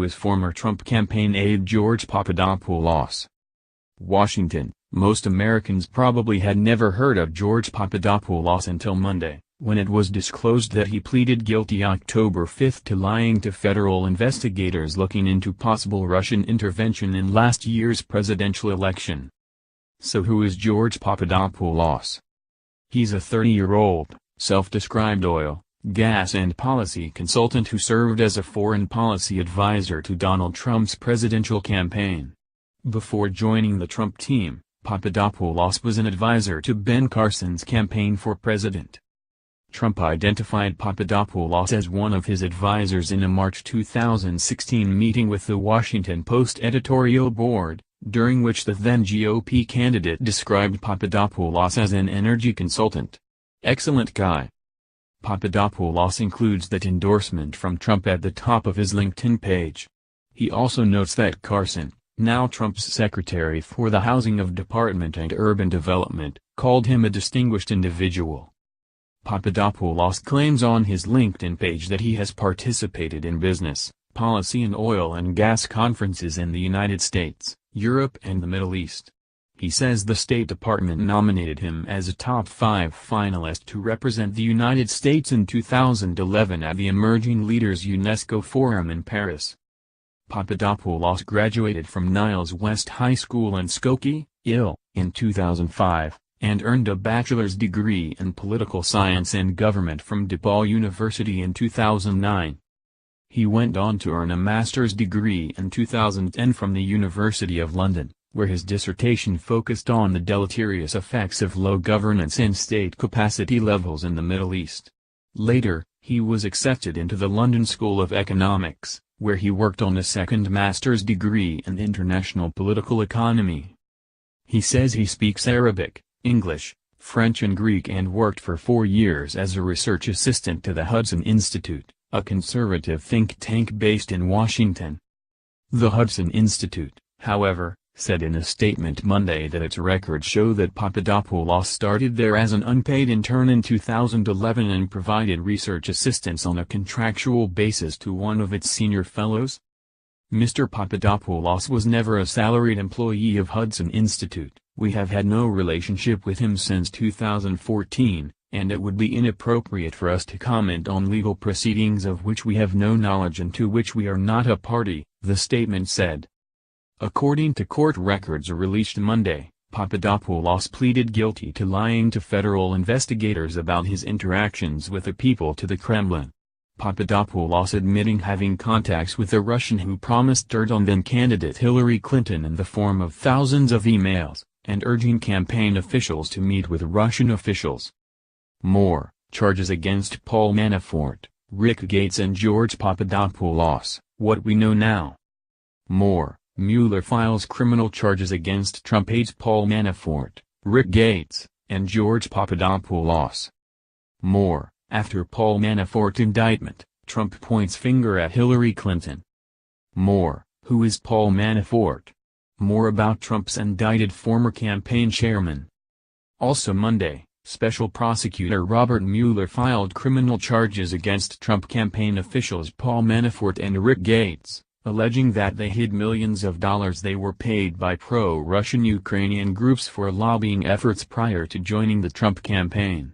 is former Trump campaign aide George Papadopoulos. Washington. Most Americans probably had never heard of George Papadopoulos until Monday, when it was disclosed that he pleaded guilty October 5 to lying to federal investigators looking into possible Russian intervention in last year's presidential election. So who is George Papadopoulos? He's a 30-year-old, self-described oil, gas and policy consultant who served as a foreign policy advisor to Donald Trump's presidential campaign. Before joining the Trump team, Papadopoulos was an advisor to Ben Carson's campaign for president. Trump identified Papadopoulos as one of his advisors in a March 2016 meeting with the Washington Post editorial board, during which the then GOP candidate described Papadopoulos as an energy consultant. "Excellent guy." Papadopoulos includes that endorsement from Trump at the top of his LinkedIn page. He also notes that Carson, now Trump's Secretary for the Housing of Department and Urban Development, called him a distinguished individual. Papadopoulos claims on his LinkedIn page that he has participated in business, policy and oil and gas conferences in the United States, Europe and the Middle East. He says the State Department nominated him as a top 5 finalist to represent the United States in 2011 at the Emerging Leaders UNESCO Forum in Paris. Papadopoulos graduated from Niles West High School in Skokie, Ill, in 2005, and earned a bachelor's degree in political science and government from DePaul University in 2009. He went on to earn a master's degree in 2010 from the University of London, where his dissertation focused on the deleterious effects of low governance and state capacity levels in the Middle East. Later, he was accepted into the London School of Economics, where he worked on a second master's degree in international political economy. He says he speaks Arabic, English, French and Greek and worked for 4 years as a research assistant to the Hudson Institute, a conservative think tank based in Washington. The Hudson Institute, however, said in a statement Monday that its records show that Papadopoulos started there as an unpaid intern in 2011 and provided research assistance on a contractual basis to one of its senior fellows. Mr. Papadopoulos was never a salaried employee of Hudson Institute. "We have had no relationship with him since 2014, and it would be inappropriate for us to comment on legal proceedings of which we have no knowledge and to which we are not a party," the statement said. According to court records released Monday, Papadopoulos pleaded guilty to lying to federal investigators about his interactions with the people to the Kremlin. Papadopoulos admitting having contacts with a Russian who promised dirt on then-candidate Hillary Clinton in the form of thousands of emails, and urging campaign officials to meet with Russian officials. More, charges against Paul Manafort, Rick Gates and George Papadopoulos, what we know now. More, Mueller files criminal charges against Trump aides Paul Manafort, Rick Gates, and George Papadopoulos. More, after Paul Manafort indictment, Trump points finger at Hillary Clinton. More, who is Paul Manafort? More about Trump's indicted former campaign chairman. Also Monday, Special Prosecutor Robert Mueller filed criminal charges against Trump campaign officials Paul Manafort and Rick Gates, alleging that they hid millions of dollars they were paid by pro-Russian Ukrainian groups for lobbying efforts prior to joining the Trump campaign.